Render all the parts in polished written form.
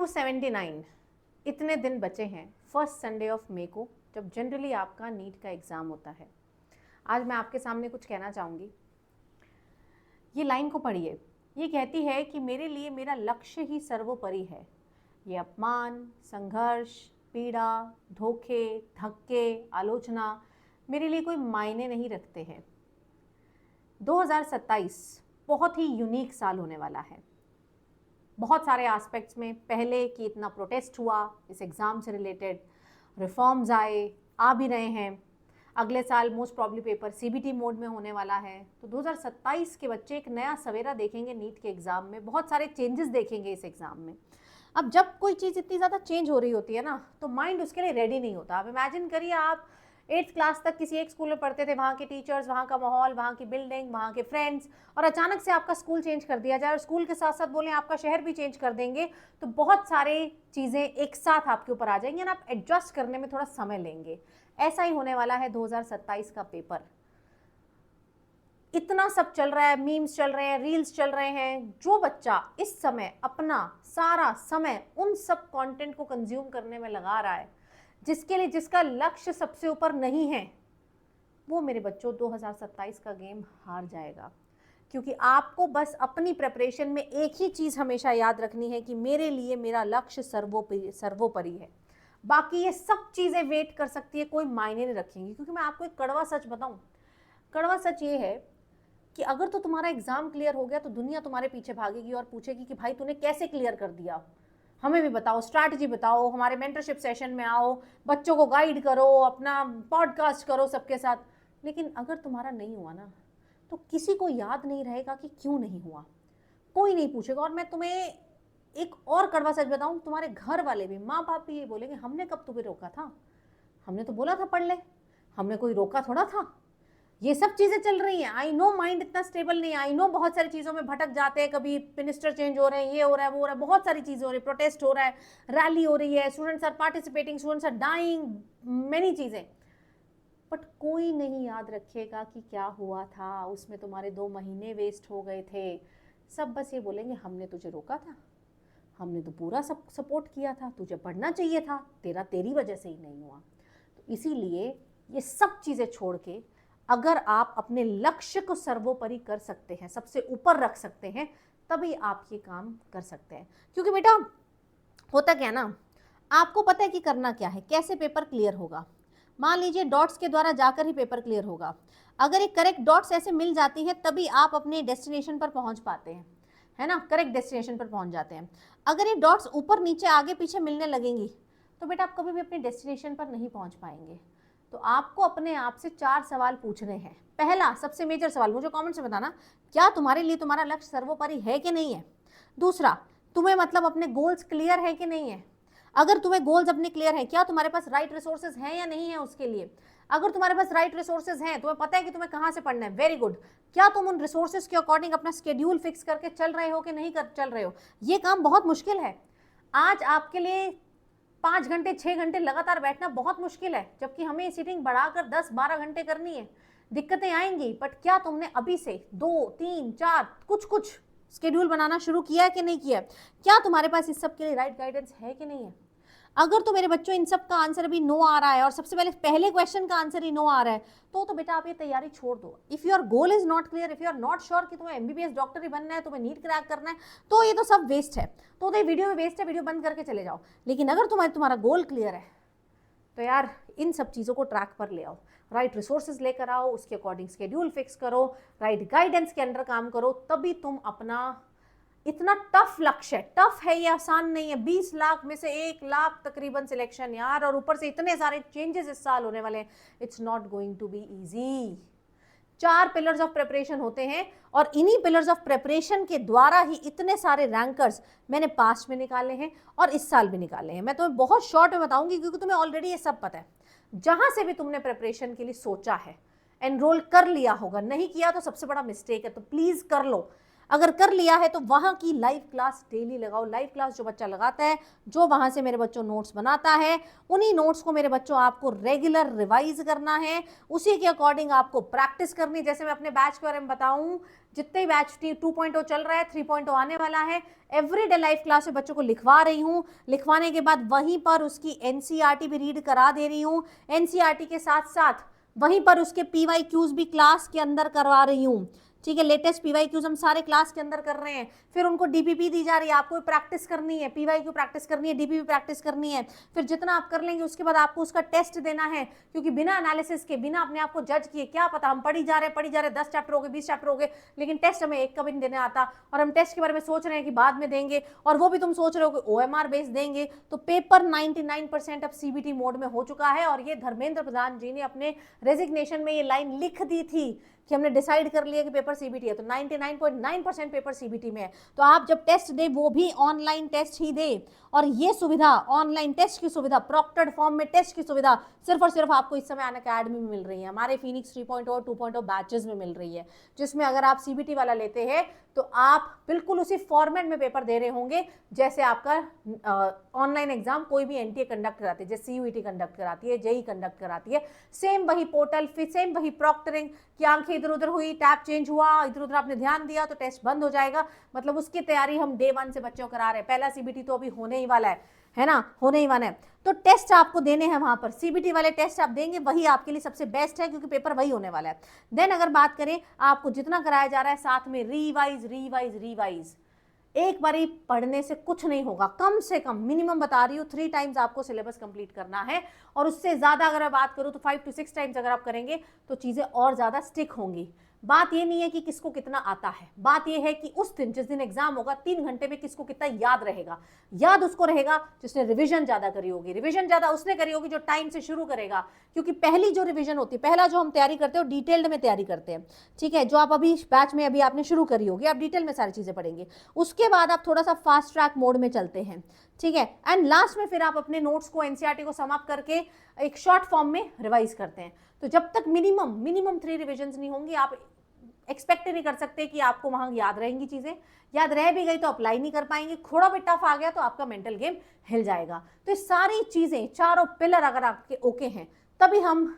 279 इतने दिन बचे हैं फर्स्ट संडे ऑफ मे को, जब जनरली आपका नीट का एग्ज़ाम होता है। आज मैं आपके सामने कुछ कहना चाहूँगी। ये लाइन को पढ़िए। ये कहती है कि मेरे लिए मेरा लक्ष्य ही सर्वोपरि है। ये अपमान, संघर्ष, पीड़ा, धोखे, धक्के, आलोचना मेरे लिए कोई मायने नहीं रखते हैं। 2027 बहुत ही यूनिक साल होने वाला है। बहुत सारे एस्पेक्ट्स में, पहले कि इतना प्रोटेस्ट हुआ इस एग्ज़ाम से रिलेटेड, रिफॉर्म्स आए, आ भी रहे हैं। अगले साल most probably paper CBT mode में होने वाला है। तो 2027 के बच्चे एक नया सवेरा देखेंगे नीट के एग्ज़ाम में, बहुत सारे चेंजेस देखेंगे इस एग्ज़ाम में। अब जब कोई चीज़ इतनी ज़्यादा चेंज हो रही होती है ना, तो माइंड उसके लिए रेडी नहीं होता। आप इमेजिन करिए, आप 8th क्लास तक किसी एक स्कूल में पढ़ते थे, वहाँ के टीचर्स, वहाँ का माहौल, वहाँ की बिल्डिंग, वहाँ के फ्रेंड्स, और अचानक से आपका स्कूल चेंज कर दिया जाए और स्कूल के साथ साथ बोलें आपका शहर भी चेंज कर देंगे, तो बहुत सारे चीज़ें एक साथ आपके ऊपर आ जाएंगी और आप एडजस्ट करने में थोड़ा समय लेंगे। ऐसा ही होने वाला है 2027 का पेपर। इतना सब चल रहा है, मीम्स चल रहे हैं, रील्स चल रहे हैं। जो बच्चा इस समय अपना सारा समय उन सब कंटेंट को कंज्यूम करने में लगा रहा है, जिसके लिए जिसका लक्ष्य सबसे ऊपर नहीं है, वो मेरे बच्चों 2027 का गेम हार जाएगा। क्योंकि आपको बस अपनी प्रिपरेशन में एक ही चीज़ हमेशा याद रखनी है कि मेरे लिए मेरा लक्ष्य सर्वोपरि है। बाकी ये सब चीज़ें वेट कर सकती है, कोई मायने नहीं रखेंगी। क्योंकि मैं आपको एक कड़वा सच बताऊं, कड़वा सच ये है कि अगर तो तुम्हारा एग्जाम क्लियर हो गया तो दुनिया तुम्हारे पीछे भागेगी और पूछेगी कि भाई तूने कैसे क्लियर कर दिया, हमें भी बताओ, स्ट्रैटेजी बताओ, हमारे मेंटरशिप सेशन में आओ, बच्चों को गाइड करो, अपना पॉडकास्ट करो सबके साथ। लेकिन अगर तुम्हारा नहीं हुआ ना, तो किसी को याद नहीं रहेगा कि क्यों नहीं हुआ, कोई नहीं पूछेगा। और मैं तुम्हें एक और कड़वा सच बताऊं, तुम्हारे घर वाले भी, माँ बाप भी ये बोलेंगे हमने कब तुम्हें रोका था, हमने तो बोला था पढ़ ले, हमने कोई रोका थोड़ा था। ये सब चीज़ें चल रही हैं। आई नो माइंड इतना स्टेबल नहीं है, आई नो बहुत सारी चीज़ों में भटक जाते हैं, कभी मिनिस्टर चेंज हो रहे हैं, ये हो रहा है, वो हो रहा है, बहुत सारी चीज़ें हो रही है, प्रोटेस्ट हो रहा है, रैली हो रही है, students are participating, students are dying, many चीज़ें। बट कोई नहीं याद रखेगा कि क्या हुआ था, उसमें तुम्हारे 2 महीने वेस्ट हो गए थे। सब बस ये बोलेंगे हमने तुझे रोका था, हमने तो पूरा सब सपोर्ट किया था, तुझे पढ़ना चाहिए था, तेरी वजह से ही नहीं हुआ। तो इसीलिए ये सब चीज़ें छोड़ के अगर आप अपने लक्ष्य को सर्वोपरि कर सकते हैं, सबसे ऊपर रख सकते हैं, तभी आप ये काम कर सकते हैं। क्योंकि बेटा होता क्या ना, आपको पता है कि करना क्या है, कैसे पेपर क्लियर होगा। मान लीजिए डॉट्स के द्वारा जाकर ही पेपर क्लियर होगा। अगर एक करेक्ट डॉट्स ऐसे मिल जाती हैं तभी आप अपने डेस्टिनेशन पर पहुंच पाते हैं, है ना, करेक्ट डेस्टिनेशन पर पहुंच जाते हैं। अगर ये डॉट्स ऊपर नीचे आगे पीछे मिलने लगेंगी तो बेटा आप कभी भी अपने डेस्टिनेशन पर नहीं पहुंच पाएंगे। तो आपको अपने आप से 4 सवाल पूछने हैं। पहला, सबसे मेजर सवाल, मुझे कमेंट में बताना, क्या तुम्हारे लिए तुम्हारा लक्ष्य सर्वोपरि है कि नहीं है। दूसरा, तुम्हें मतलब अपने गोल्स क्लियर है कि नहीं है। अगर तुम्हें गोल्स अपने क्लियर है, क्या तुम्हारे पास राइट रिसोर्सेज हैं या नहीं है उसके लिए। अगर तुम्हारे पास राइट रिसोर्सेज हैं, तुम्हें पता है कि तुम्हें कहाँ से पढ़ना है, वेरी गुड। क्या तुम उन रिसोर्सेज के अकॉर्डिंग अपना शेड्यूल फिक्स करके चल रहे हो कि नहीं चल रहे हो। ये काम बहुत मुश्किल है। आज आपके लिए 5 घंटे 6 घंटे लगातार बैठना बहुत मुश्किल है, जबकि हमें सीटिंग बढ़ाकर 10-12 घंटे करनी है। दिक्कतें आएंगी, बट क्या तुमने अभी से 2, 3, 4 कुछ शेड्यूल बनाना शुरू किया है कि नहीं किया। क्या तुम्हारे पास इस सब के लिए राइट गाइडेंस है कि नहीं है। अगर तो मेरे बच्चों इन सब का आंसर अभी नो आ रहा है और सबसे पहले क्वेश्चन का आंसर ही नो आ रहा है, तो बेटा आप ये तैयारी छोड़ दो। If your goal is not clear, if you are not sure कि तुम्हें एमबीबीएस डॉक्टर ही बनना है, तुम्हें नीट क्रैक करना है, तो ये तो सब वेस्ट है। तो ये वीडियो में वेस्ट है, वीडियो बंद करके चले जाओ। लेकिन अगर तुम्हारा गोल क्लियर है तो यार इन सब चीज़ों को ट्रैक पर ले आओ, राइट रिसोर्सेज लेकर आओ, उसके अकॉर्डिंग शेड्यूल फिक्स करो, राइट गाइडेंस के अंडर काम करो, तभी तुम अपना इतना टफ लक्ष्य, टफ है ये, आसान नहीं है। 20 लाख में से 1 लाख तकरीबन सिलेक्शन यार, और ऊपर से इतने सारे चेंजेस इस साल होने वाले हैं। It's not going to be easy. 4 pillars of preparation होते हैं और इन्हीं पिलर्स ऑफ प्रिपरेशन के द्वारा ही इतने सारे रैंकर्स मैंने पास्ट में निकाले हैं और इस साल भी निकाले हैं। मैं तुम्हें बहुत शॉर्ट में बताऊंगी क्योंकि तुम्हें ऑलरेडी ये सब पता है। जहां से भी तुमने प्रिपरेशन के लिए सोचा है, एनरोल कर लिया होगा, नहीं किया तो सबसे बड़ा मिस्टेक है, तो प्लीज कर लो। अगर कर लिया है तो वहाँ की लाइव क्लास डेली लगाओ। लाइव क्लास जो बच्चा लगाता है, जो वहाँ से मेरे बच्चों नोट्स बनाता है, उन्हीं नोट्स को मेरे बच्चों आपको रेगुलर रिवाइज करना है, उसी के अकॉर्डिंग आपको प्रैक्टिस करनी। जैसे मैं अपने बैच के बारे में बताऊँ, जितने बैच 2.0 चल रहा है, 3.0 आने वाला है, एवरीडे लाइव क्लास में बच्चों को लिखवा रही हूँ। लिखवाने के बाद वहीं पर उसकी एनसीईआरटी भी रीड करा दे रही हूँ। एनसीईआरटी के साथ साथ वहीं पर उसके पीवाईक्यूज भी क्लास के अंदर करवा रही हूँ। ठीक है, लेटेस्ट पीवाईक्यूज हम सारे क्लास के अंदर कर रहे हैं। फिर उनको डीपीपी दी जा रही है, आपको प्रैक्टिस करनी है, पीवाईक्यू प्रैक्टिस करनी है, डीपीपी प्रैक्टिस करनी है। फिर जितना आप कर लेंगे उसके बाद आपको उसका टेस्ट देना है, क्योंकि बिना एनालिसिस के, बिना अपने आप को जज किए, क्या पता हम पढ़ी जा रहे 10 चैप्टर हो गए, 20 चैप्टर हो गए, लेकिन टेस्ट हमें एक का भी नहीं देने आता, और हम टेस्ट के बारे में सोच रहे हैं कि बाद में देंगे, और वो भी तुम सोच रहे हो कि OMR बेस देंगे। तो पेपर 99% अब CBT मोड में हो चुका है, और ये धर्मेंद्र प्रधान जी ने अपने रेजिग्नेशन में ये लाइन लिख दी थी कि हमने डिसाइड कर लिया कि पेपर CBT है, तो 99.9% पेपर CBT में है। तो आप जब टेस्ट दे वो भी ऑनलाइन टेस्ट ही दे, और ये सुविधा, ऑनलाइन टेस्ट की सुविधा, प्रॉक्टेड फॉर्म में टेस्ट की सुविधा सिर्फ और सिर्फ आपको इस समय अनअकैडमी में मिल रही है, हमारे फिनिक्स 3.0 और 2.0 बैचेस में मिल रही है, जिसमें अगर आप CBT वाला लेते हैं तो आप बिल्कुल उसी फॉर्मेट में पेपर दे रहे होंगे जैसे आपका ऑनलाइन एग्जाम कोई भी NTA कंडक्ट कराती है, जैसे CUET कंडक्ट कराती है, JEE कंडक्ट कराती है। सेम वही पोर्टल, फिर सेम वही प्रॉक्टरिंग, कि आंखें इधर उधर हुई, टैब चेंज हुआ, इधर उधर आपने ध्यान दिया तो टेस्ट बंद हो जाएगा। मतलब उसकी तैयारी हम डे 1 से बच्चों करा रहे हैं। पहला CBT तो अभी होने ही वाला है ना, होने ही वाला है। तो टेस्ट आपको देने हैं वहां पर, CBT वाले टेस्ट आप देंगे, वही आपके लिए सबसे बेस्ट है, क्योंकि पेपर वही होने वाला है। देन अगर बात करें आपको जितना कराया जा रहा है, साथ में रिवाइज रिवाइज रिवाइज, एक बारी पढ़ने से कुछ नहीं होगा। कम से कम मिनिमम बता रही हूँ 3 टाइम्स आपको सिलेबस कंप्लीट करना है, और उससे ज्यादा अगर मैं बात करूँ तो 5 to 6 टाइम्स अगर आप करेंगे तो चीजें और ज्यादा स्टिक होंगी। बात ये नहीं है कि किसको कितना आता है, बात ये है कि उस दिन जिस दिन एग्जाम होगा 3 घंटे में किसको कितना याद रहेगा। याद उसको रहेगा जिसने रिवीजन ज्यादा करी होगी, रिवीजन ज्यादा उसने करी होगी जो टाइम से शुरू करेगा, क्योंकि पहली जो रिवीजन होती है, पहला जो हम तैयारी करते हैं वो डिटेल्ड में तैयारी करते हैं। ठीक है, जो आप अभी बैच में अभी आपने शुरू करी होगी, आप डिटेल में सारी चीजें पढ़ेंगे। उसके बाद आप थोड़ा सा फास्ट ट्रैक मोड में चलते हैं। ठीक है, एंड लास्ट में फिर आप अपने नोट्स को, एनसीईआरटी को समाप्त करके एक शॉर्ट फॉर्म में रिवाइज करते हैं। तो जब तक मिनिमम 3 रिविजन्स नहीं होंगी, आप एक्सपेक्ट नहीं कर सकते कि आपको वहां याद रहेंगी चीजें। याद रह भी गई तो अप्लाई नहीं कर पाएंगे, थोड़ा भी टफ आ गया तो आपका मेंटल गेम हिल जाएगा। तो ये सारी चीजें, चारों पिलर अगर आपके ओके हैं, तभी हम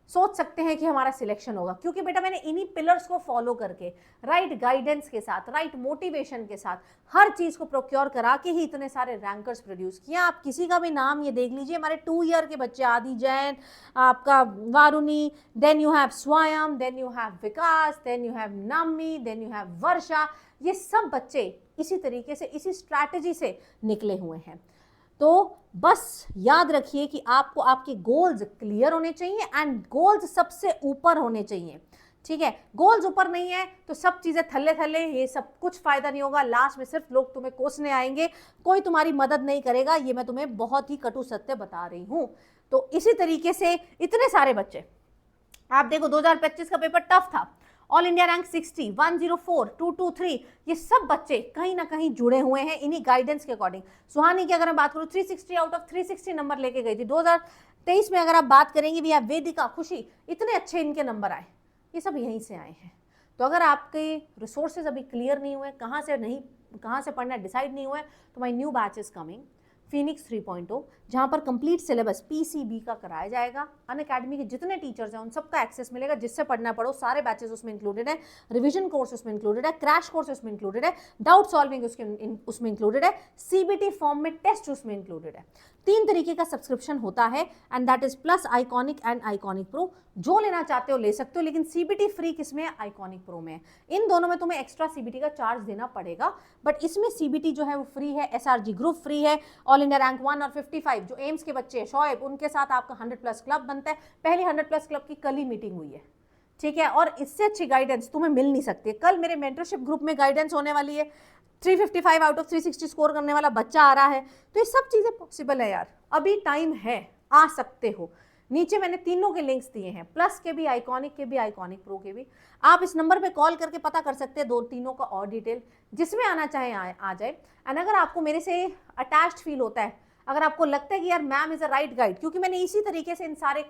सोच सकते हैं कि हमारा सिलेक्शन होगा। क्योंकि बेटा मैंने इन्हीं पिलर्स को फॉलो करके, राइट गाइडेंस के साथ, राइट मोटिवेशन के साथ, हर चीज को प्रोक्योर करा के ही इतने सारे रैंकर्स प्रोड्यूस किए। आप किसी का भी नाम ये देख लीजिए, हमारे 2 ईयर के बच्चे, आदि जैन, आपका Varuni, then you have Swayam, then you have Vikas, then you have Nami, then you have Varsha, ये सब बच्चे इसी तरीके से, इसी स्ट्रैटेजी से निकले हुए हैं। तो बस याद रखिए कि आपको आपके गोल्स क्लियर होने चाहिए, एंड गोल्स सबसे ऊपर होने चाहिए। ठीक है, गोल्स ऊपर नहीं है तो सब चीजें थल्ले थल्ले, ये सब कुछ फायदा नहीं होगा। लास्ट में सिर्फ लोग तुम्हें कोसने आएंगे, कोई तुम्हारी मदद नहीं करेगा। ये मैं तुम्हें बहुत ही कटु सत्य बता रही हूं। तो इसी तरीके से इतने सारे बच्चे, आप देखो 2025 का पेपर टफ था, ऑल इंडिया रैंक 60, 104, 223, ये सब बच्चे कहीं ना कहीं जुड़े हुए हैं इन्हीं गाइडेंस के अकॉर्डिंग। सुहानी की अगर मैं बात करूं, 360 आउट ऑफ 360 नंबर लेके गई थी 2023 में। अगर आप बात करेंगे, भी वेदिका, खुशी, इतने अच्छे इनके नंबर आए, ये सब यहीं से आए हैं। तो अगर आपके रिसोर्सेज अभी क्लियर नहीं हुए, कहाँ से पढ़ना डिसाइड नहीं हुआ है, तो my new batch is coming, Phoenix 3.0, जहां पर कंप्लीट सिलेबस PCB का कराया जाएगा। अनअकैडमी के जितने टीचर्स हैं उन सबका एक्सेस मिलेगा, जिससे पढ़ना पड़ो, सारे बैचेस उसमें इंक्लूडेड है, रिवीजन कोर्स उसमें इंक्लूडेड है, क्रैश कोर्स उसमें इंक्लूडेड है, डाउट सॉल्विंग उसमें इंक्लूडेड है, CBT फॉर्म में टेस्ट उसमें इंक्लूडेड है। 3 तरीके का सब्सक्रिप्शन होता है, and that is plus, iconic and iconic pro. जो लेना चाहते हो ले सकते हो, लेकिन CBT फ्री किसमें है? आइकॉनिक प्रो में। इन दोनों में तुम्हें एक्स्ट्रा CBT का चार्ज देना पड़ेगा, बट इसमें CBT जो है वो फ्री है, SRG ग्रुप फ्री है, ऑल इंडिया रैंक 1 और 55 जो एम्स के बच्चे हैं, शोएब, उनके साथ आपका 100+ क्लब बनता है। पहली 100+ क्लब की कल ही मीटिंग हुई है। ठीक है, और इससे अच्छी गाइडेंस तुम्हें मिल नहीं सकती। कल मेरे मेंटरशिप ग्रुप में गाइडेंस होने वाली है, 355 आउट ऑफ 360 स्कोर करने वाला बच्चा आ रहा है। तो ये सब चीजें पॉसिबल है यार, अभी टाइम है, आ सकते हो। नीचे मैंने तीनों के लिंक्स दिए हैं, प्लस के भी, आइकॉनिक के भी, आइकॉनिक प्रो के भी। आप इस नंबर पे कॉल करके पता कर सकते हैं, 2-3 का और डिटेल, जिसमें आना चाहे आ जाए। एंड अगर आपको मेरे से अटैच्ड फील होता है, अगर आपको लगता है कि यार ma'am is a right guide, क्योंकि मैंने इसी तरीके से इन सारे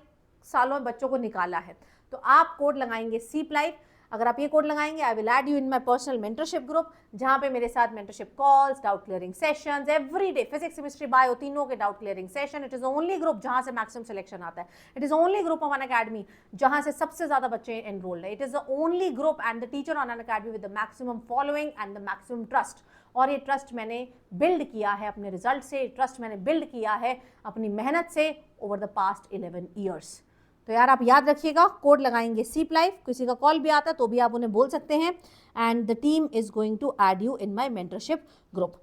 सालों में बच्चों को निकाला है, तो आप कोड लगाएंगे CPLIVE। अगर आप ये कोड लगाएंगे, I will add you in my personal mentorship group, जहां पे मेरे साथ mentorship calls, doubt clearing sessions every day, physics chemistry bio तीनों के doubt clearing session. It is only group जहां से मैक्सिमम सिलेक्शन आता है। It is only group of Unacademy जहां से सबसे ज्यादा बच्चे एनरोल्ड है। It is the only group and the teacher on Unacademy with the maximum following and the maximum trust. और ये ट्रस्ट मैंने बिल्ड किया है अपने रिजल्ट से, ट्रस्ट मैंने बिल्ड किया है अपनी मेहनत से ओवर द पास्ट 11 ईयर्स। तो यार आप याद रखिएगा, कोड लगाएंगे सीप लाइफ, किसी का कॉल भी आता है तो भी आप उन्हें बोल सकते हैं, and the team is going to add you in my mentorship group.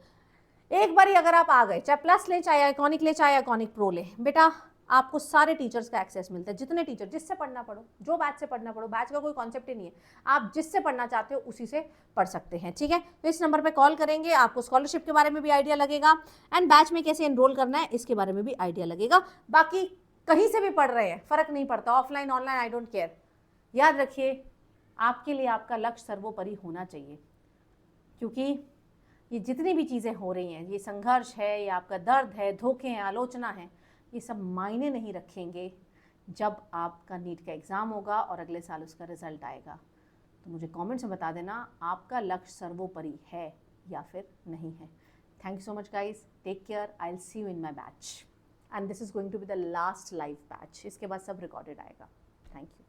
एक बारी अगर आप आ गए, चाहे प्लस लें, चाहे आइकॉनिक लें, चाहे आइकॉनिक प्रो लें, बेटा आपको सारे टीचर्स का एक्सेस मिलता है। जितने टीचर, जिससे पढ़ना पढ़ो, जो बैच से पढ़ना पढ़ो, बैच का कोई कॉन्सेप्ट ही नहीं है, आप जिससे पढ़ना चाहते हो उसी से पढ़ सकते हैं, ठीक है। तो इस नंबर पे कॉल करेंगे, आपको स्कॉलरशिप के बारे में भी आइडिया लगेगा एंड बैच में कैसे एनरोल करना है इसके बारे में भी आइडिया लगेगा। बाकी कहीं से भी पढ़ रहे हैं, फर्क नहीं पड़ता, offline online I don't care. याद रखिए, आपके लिए आपका लक्ष्य सर्वोपरि होना चाहिए, क्योंकि ये जितनी भी चीज़ें हो रही हैं, ये संघर्ष है, ये आपका दर्द है, धोखे हैं, आलोचना है, ये सब मायने नहीं रखेंगे जब आपका नीट का एग्ज़ाम होगा और अगले साल उसका रिजल्ट आएगा। तो मुझे कमेंट्स में बता देना आपका लक्ष्य सर्वोपरि है या फिर नहीं है। Thank you so much guys, take care, I will see you in my batch and this is going to be the last live batch. इसके बाद सब रिकॉर्डेड आएगा। Thank you.